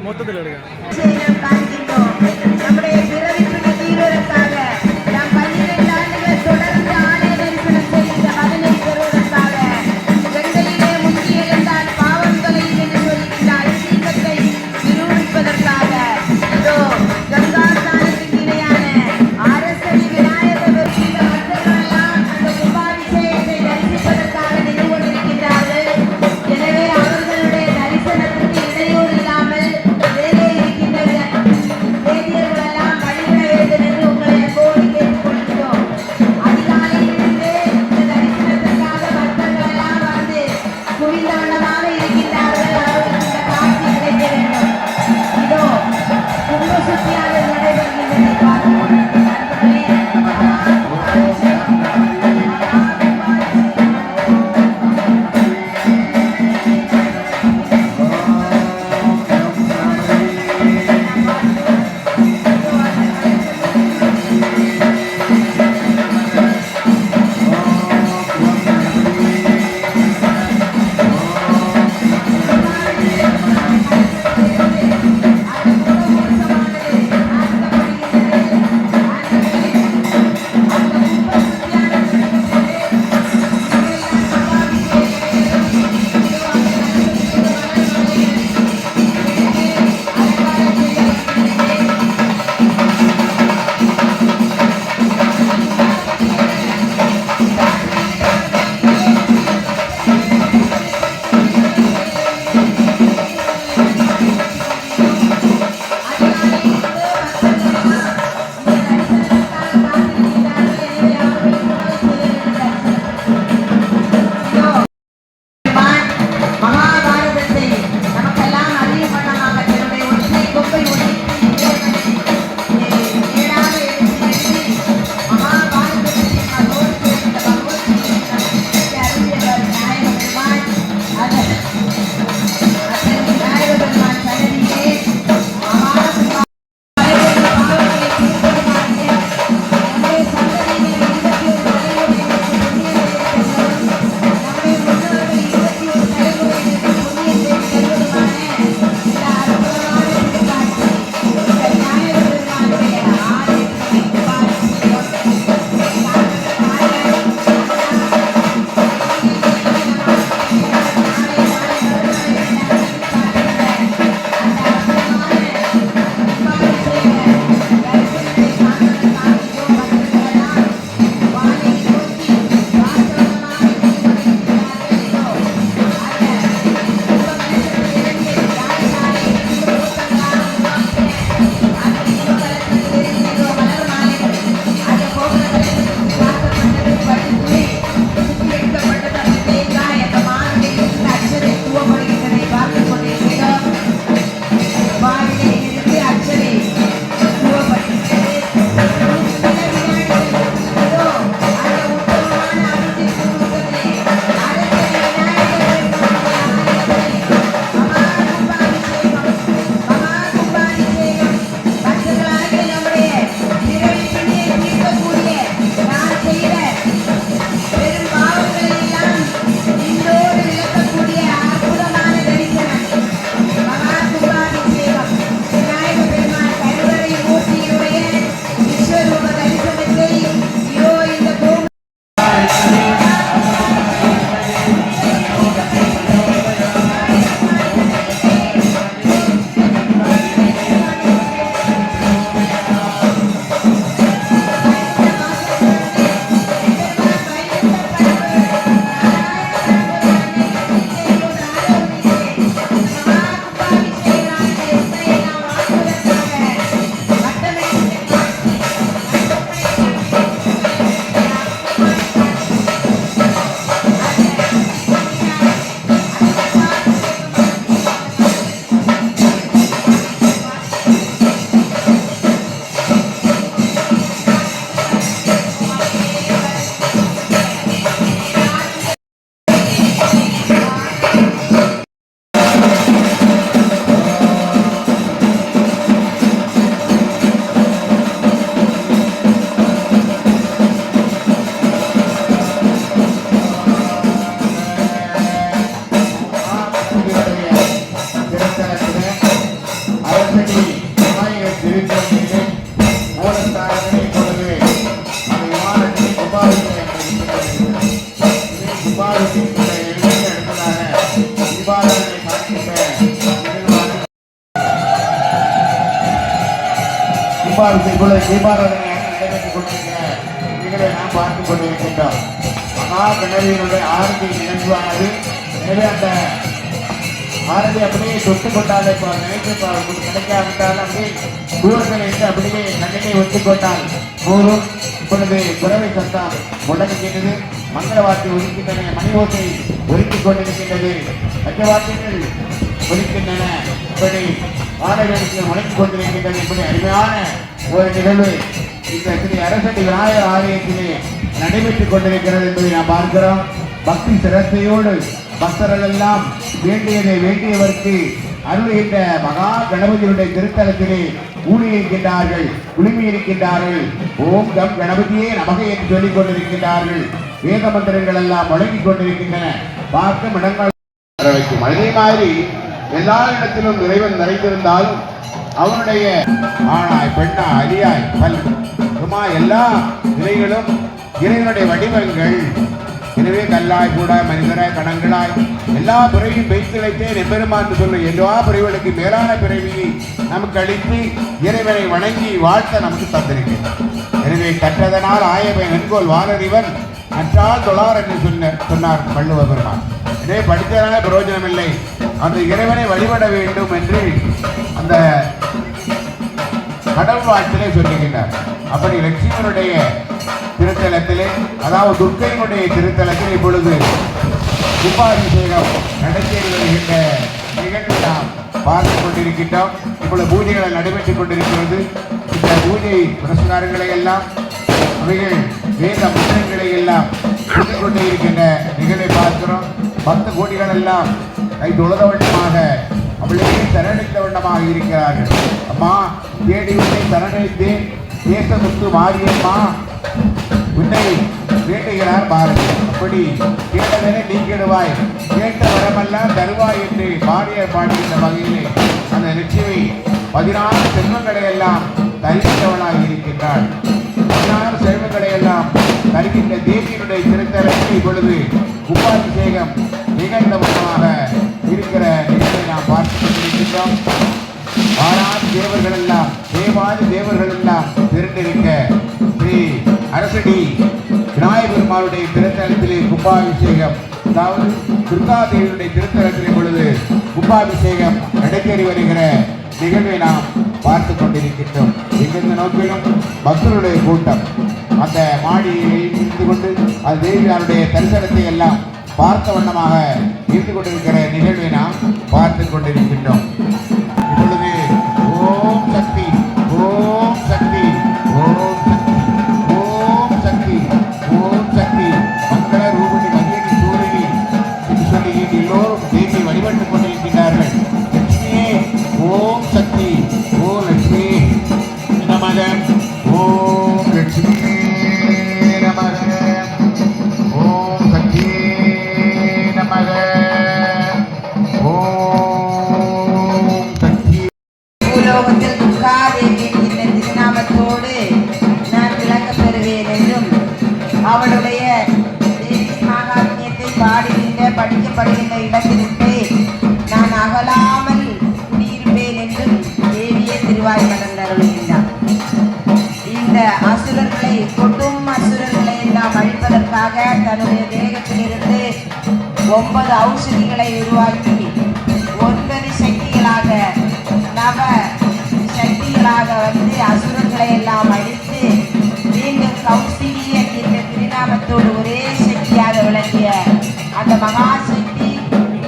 மொத்தத்தில் எடுங்க. நம்முடைய பிறவிக்கு தீர்வதற்காக நாம் 12 ஆண்டுகள் தொடர்ந்து ஆலய தரிசனம் செய்த பலனை பெறுவதற்காக கங்கையிலே முங்கி எழுந்தால் பாவம் தொலையும் என்று சொல்கின்ற ஐதீகத்தை நிரூபிப்பதற்காக இதோ கங்கா ஸ்நானத்துக்கு இணையான அரசடி விநாயகர் இந்த பக்தர்களெல்லாம் அந்த கும்பாபிஷேகத்தை தரிசிப்பதற்காக நின்று கொண்டிருக்கின்றார்கள். எனவே அவர்களுடைய தரிசனத்திற்கு இடையூறு இல்லாமல் வேலே இருக்கின்ற வேதியர்களெல்லாம் வழிபட வேண்டும் என்று உங்களை அன்போடு கேட்டுக்கொள்கிறோம். அதிகாலையிலிருந்து இந்த தரிசனத்திற்காக பக்தர்களெல்லாம் வந்து குவிந்த வண்ணமாக இருக்கின்றார்கள். அவர்களுக்கு இந்த காட்சி கிடைக்க வேண்டும். இதோ கும்ப சுத்தியாக நடைபெறுகின்றதை பார்க்கிறோம். அரசடி விநாயகர் திருத்தலத்திலே மூலஸ்தானத்திலே இப்பொழுது அந்த விமானத்தை கும்பாபிஷேகத்தை அடுத்ததாக தீபாராதனை காண்கின்ற தீபாராதனை நடைபெற்றுக் கொண்டிருக்கிற நிகழ்வை நாம் பார்த்துக் கொண்டிருக்கின்றோம். மகா கணவனுடைய ஆரத்தி நிகழ்வானது எனவே அந்த ஆரதி அப்படியே தொட்டு கொண்டால் நினைத்து கிடைக்காவிட்டால் அப்படியே தூரத்தில் இருந்து அப்படியே கண்ணினை ஒத்துக் கொண்டால் போதும். இப்பொழுது குறவை சத்தம் முழங்குகின்றது, மங்கள வார்த்தை ஒதுக்கின்றன, மணி ஓசை ஒதுக்கிக் கொண்டிருக்கின்றது, மற்ற வார்த்தைகள் ஒதுக்கின்றன. இப்படி ஆலயத்தில் முழங்கிக் கொண்டிருக்கின்றது. இப்படி அருமையான ஒரு நிகழ்வு இந்த ஸ்ரீ அரசடி விநாயகர் ஆலயத்திலே நடைபெற்றுக் கொண்டிருக்கிறது என்பதை நாம் பார்க்கிறோம். பக்தி சிரத்தையோடு பக்தர்கள் எல்லாம் வேண்டியதை வேண்டியவர்க்கு அருள்கின்ற மகா கணபதியுடைய திருத்தலத்திலே ஊழியிருக்கின்றார்கள், குழுமியிருக்கின்றார்கள். ஓம் கம் கணபதியே நமக என்று சொல்லிக் கொண்டிருக்கின்றார்கள். வேத மந்திரங்கள் எல்லாம் முழங்கிக் கொண்டிருக்கின்றன. பார்க்கும் இடங்கள் வைக்கும். அதே மாதிரி எல்லா இடத்திலும் இறைவன் நிறைந்திருந்தாலும் அவனுடைய ஆணாய் பெண்ணா அரியாய் பல்மா எல்லா நிலைகளும் இறைவனுடைய வடிவங்கள். எனவே கல்லாய் கூட மனிதராய் கணங்களாய் எல்லா பிறவியும் வைத்திழைத்தே நெம்பெருமான் சொல்லும் எல்லா பிறவிகளுக்கு மேலான பிறவியை நமக்கு அளித்து இறைவனை வணங்கி வாழ்த்த நமக்கு தந்திருக்கிறார். எனவே கற்றதனால் ஆயவன் நன்கோல் வாழறிவன் அற்றால் தொழார் என்று சொன்னார் வள்ளுவ பெருமான். எனவே படித்ததனால பிரயோஜனம் இல்லை, அந்த இறைவனை வழிபட வேண்டும் என்று அந்த கடவுள் வாழ்த்திலே சொல்லுகின்றார். அப்படி லட்சுமணனுடைய திருத்தலத்திலே அதாவது துர்க்கையினுடைய திருத்தலத்தில் இப்பொழுது கும்பாபிஷேகம் நடத்தேறி வருகின்ற நிகழ்வை நாம் பார்த்து கொண்டிருக்கின்றோம். இப்பொழுது பூஜைகள் நடைபெற்றுக் கொண்டிருக்கிறது. இந்த பூஜை புரஸ்காரங்களை எல்லாம் அவைகள் வேத மந்திரங்களை எல்லாம் சொல்லிக் கொண்டே இருக்கின்ற நிகழ்வை பார்க்கிறோம். 10 கோடிகள் எல்லாம் கை தொழுத வண்ணமாக அவளையே சரணித்த வண்ணமாக இருக்கிறார்கள். அம்மா தேடி உன்னை சரணித்தேன் தேசமுத்து மாரியம்மா உன்னை வேண்டுகிறார் பாரதி. அப்படி கேட்டதனை நீக்கிடுவாய், கேட்ட வரமெல்லாம் தருவாய் என்று பாடியர் பாடுகின்ற வகையிலே அந்த லட்சுமி 16 செல்வங்களை எல்லாம் தருகின்றவளாக இருக்கின்றாள். 16 செல்வங்களை எல்லாம் தருகின்ற தேவியினுடைய திருத்தலத்தில் இப்பொழுது கும்பாபிஷேகம் நிகழ்ந்த வண்ணமாக இருக்கிற நிகழ்வை நாம் பார்த்துக் கொண்டிருக்கின்றோம். வாராதி தேவர்கள் எல்லாம் தேவாதி தேவர்கள் எல்லாம் திரண்டிருக்க ஸ்ரீ அரசடி விநாயகர் பெருமாளுடைய திருத்தலத்திலே கும்பாபிஷேகம் அதாவது துர்காதேவியுடைய திருத்தலத்திலே பொழுது கும்பாபிஷேகம் நடைபெறி வருகிற நிகழ்வை நாம் பார்த்து கொண்டிருக்கின்றோம். எங்கெந்த நோக்கிலும் பக்தர்களுடைய கூட்டம் அந்த மாடியில் இருந்து கொண்டு அது தேவியாருடைய தரிசனத்தை எல்லாம் பார்த்த வண்ணமாக இருந்து கொண்டிருக்கிற நிகழ்வை நாம் பார்த்து கொண்டிருக்கின்றோம். இப்பொழுது ஓம் சக்தி ஓம் சக்தி ஓம் சக்தி ஓம் சக்தி ஓம் சக்தி மங்கள ரூபணி மதியடி சூரியனி என்று சொல்லி எல்லோரும் தேவி வழிபட்டுக் கொண்டிருக்கின்றார்கள். லட்சுமியே ஓம் சக்தி ஓ லட்சுமி நமக ஓம் லட்சுமி அவளுடைய மகாத்மியத்தை பாடுகின்ற படிக்கப்படுகின்ற இடத்திற்கு நான் அகலாமல் குடியிருப்பேன் என்றும் தேவியே திருவாய் மலர்ந்தருளுகின்றார். இந்த அசுரர்களை கொட்டும் அசுரர்களை எல்லாம் அழிப்பதற்காக தன்னுடைய தேகத்திலிருந்து 9 ஔஷதிகளை உருவாக்கி 9 சக்திகளாக நவ சக்திகளாக வந்து அசுரர்களை எல்லாம் அழித்து மீண்டும் கௌசிகி என்கின்ற திருநாமத்தோடு ஒரே சக்தியாக விளங்கிய அந்த மகாசக்தி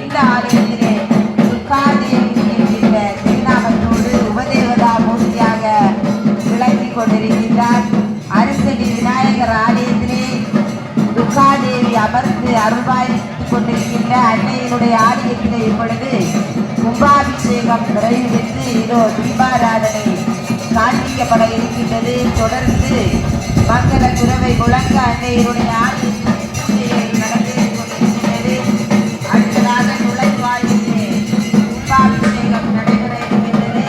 இந்த ஆலயத்திலே துர்காதேவி என்கின்ற திருநாமத்தோடு உபதேவதா மூர்த்தியாக விளங்கி கொண்டிருக்கின்றார். அரசடி விநாயகர் ஆலயத்திலே துர்காதேவி அமர்ந்து அருள்பாலித்துக் கொண்டிருக்கின்ற அன்னையினுடைய ஆலயத்திலே இப்பொழுது கும்பாபிஷேகம் நிறைவு பெற்று இதோ தீபாராதனை காண்பிக்கப்பட இருக்கின்றது. தொடர்ந்து மங்கள குரவை முழங்க அன்னையருடைய ஆலயத்தில் நடந்தேறி கொண்டிருக்கின்றது. அடுத்ததாக நுழைவாயிலே கும்பாபிஷேகம் நடைபெற இருக்கின்றது.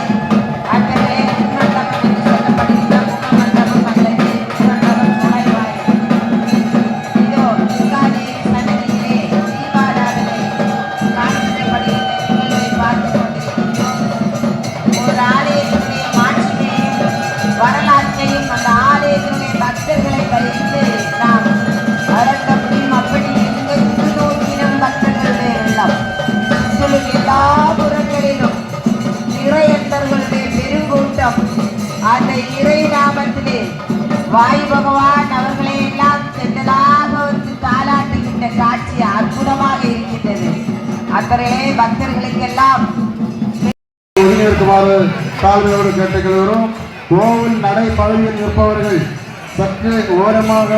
வாயு பகவான் அவர்களை எல்லாம் சென்றதாக வந்து தாளாட்டுகின்ற காட்சி அற்புதமாக இருக்கின்றது. அத்தகைய பக்தர்களுக்கெல்லாம் ஒதுங்கியிருக்குமாறு தாழ்மையோடு கேட்டுக்கொள்கிறோம். கோவில் நடை பகுதியில் இருப்பவர்கள் சற்று ஓரமாக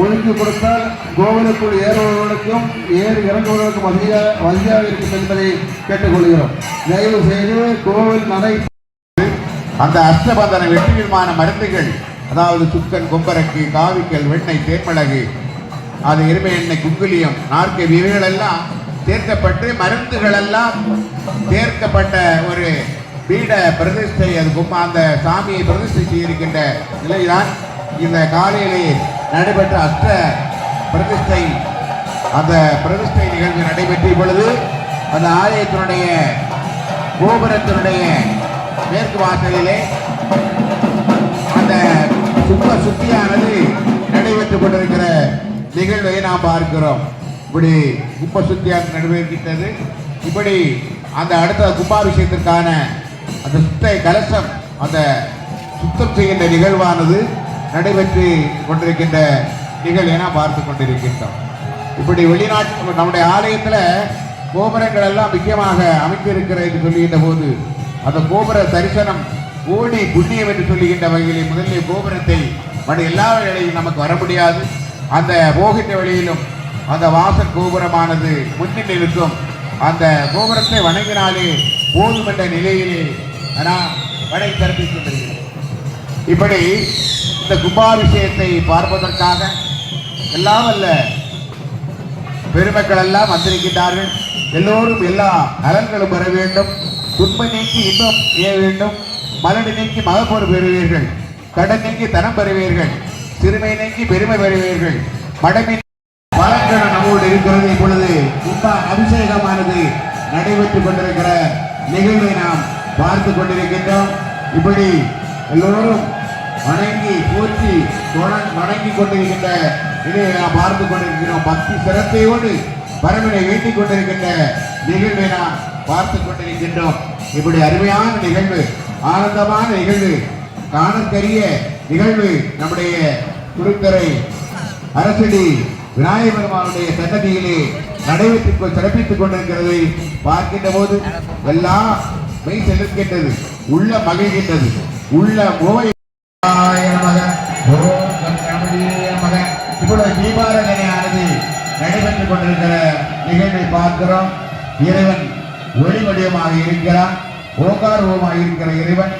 ஒதுக்கி கொடுத்தால் கோவிலுக்குள் ஏறுபவர்களுக்கும் ஏறி இறங்குவதற்கும் வசதியாக இருக்கும் என்பதை கேட்டுக்கொள்கிறோம். தயவு செய்து கோவில் நடை அந்த அஷ்டபந்தன வெற்றிகரமான மருந்துகள், அதாவது சுக்கன், கொம்பரக்கு, காவிக்கல், வெண்ணெய், தேன்மிளகு, அது எருமை எண்ணெய், குங்குலியம், நாற்கை, இவைகள் எல்லாம் சேர்க்கப்பட்டு மருந்துகள் எல்லாம் சேர்க்கப்பட்ட ஒரு பீட பிரதிஷ்டை, அது அந்த சாமியை பிரதிஷ்டை செய்திருக்கின்ற நிலையில்தான் இந்த காலையிலே நடைபெற்ற அஷ்ட பிரதிஷ்டை, அந்த பிரதிஷ்டை நிகழ்வு நடைபெற்ற பொழுது அந்த ஆலயத்தினுடைய கோபுரத்தினுடைய மேற்கு வாசலிலே அந்த சுப்ப சுத்தியானது நடைபெற்றுக் கொண்டிருக்கிற நிகழ்வை நாம் பார்க்கிறோம். இப்படி கும்ப சுத்தியாக நடைபெறுகின்றது. இப்படி அந்த அடுத்த கும்பாபிஷேகத்திற்கான அந்த சுத்த கலசம், அந்த சுத்தம் செய்கின்ற நிகழ்வானது நடைபெற்று கொண்டிருக்கின்ற நிகழ்வை நாம் பார்த்து கொண்டிருக்கின்றோம். இப்படி வெளிநாட்டு நம்முடைய ஆலயத்தில் கோபுரங்கள் எல்லாம் முக்கியமாக அமைத்திருக்கிறது என்று சொல்லுகின்ற போது அந்த கோபுர தரிசனம் கோடி புண்ணியம் என்று சொல்லுகின்ற வகையிலே முதலில் கோபுரத்தை மற்ற எல்லா வேளையிலும் நமக்கு வர முடியாது. அந்த போகின்ற வழியிலும் அந்த வாசல் கோபுரமானது முன்னில் இருக்கும். அந்த கோபுரத்தை வணங்கினாலே போதும் என்ற நிலையிலே வடை தரப்பிக் கொண்டிருக்கிறோம். இப்படி இந்த கும்பாபிஷேகத்தை பார்ப்பதற்காக எல்லாம் அல்ல பெருமக்கள் எல்லாம் வந்திருக்கின்றார்கள். எல்லோரும் எல்லா நலன்களும் பெற வேண்டும். துன்ப நீக்கி இன்பம் செய்ய வேண்டும். மலடு நீக்கி மகப்பொரு பெறுவீர்கள். கடன் நீக்கி தனம் பெறுவீர்கள். சிறுமை நீக்கி பெருமை பெறுவீர்கள். மடமின் பலன்கள் நம்மோடு இருக்கிறது. இப்பொழுது கும்பா அபிஷேகமானது நடைபெற்றுக் கொண்டிருக்கிற நிகழ்வை நாம் பார்த்து கொண்டிருக்கின்றோம். இப்படி எல்லோரும் வணங்கி போற்றி வணங்கி கொண்டிருக்கின்ற இதை நாம் பார்த்து கொண்டிருக்கிறோம். பக்தி சிரத்தையோடு பரமனை வேண்டிக் கொண்டிருக்கின்ற நிகழ்வை நாம் பார்த்து கொண்டிருக்கின்றோம். இப்படி அருமையான நிகழ்வு, ஆனந்தமான நிகழ்வு, காணற்கரிய நிகழ்வு நம்முடைய குருக்கரை அரசடி விநாயகர் பெருமானுடைய சன்னதியிலே நடைபெற்று சிறப்பித்துக் கொண்டிருக்கிறதை பார்க்கின்ற போது எல்லாம் மெய் செலுக்கின்றது, உள்ள மகிழ்கின்றது, உள்ள மோய். இப்பொழுது தீபாராதனையானது நடைபெற்றுக் கொண்டிருக்கிற நிகழ்வை பார்க்கிறோம். இறைவன் ஒளிவடிவமாக இருக்கிறான். ஓகாரமாக இருக்கிற இறைவன்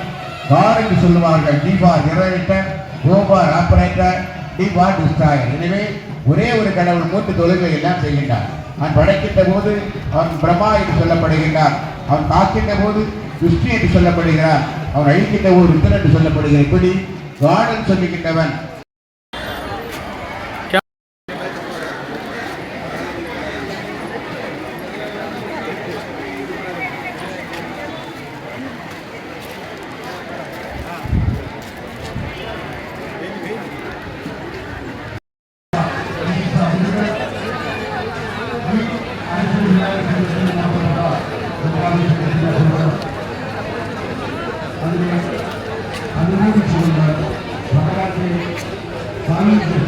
கார் என்று சொல்லுவார்கள். தீபார் ஜெனரேட்டர், ஓபார் ஆபரேட்டர், தீபார் டிஸ்ட்ராயர். எனவே ஒரே ஒரு கடவுள் மூன்று தொழுகை எல்லாம் செய்கின்றார். அவன் படைக்கின்ற போது அவன் பிரம்மா என்று சொல்லப்படுகின்றார். அவன் காக்கின்ற போது விஷ்ணு என்று சொல்லப்படுகிறார். அவன் அழிக்கின்ற போது ருத்ரன் என்று சொல்லப்படுகிறார். இப்படி காடன் சொல்லுகின்றவன் அதுவும் சொல்ல வரலாற்றை சாமிக்கு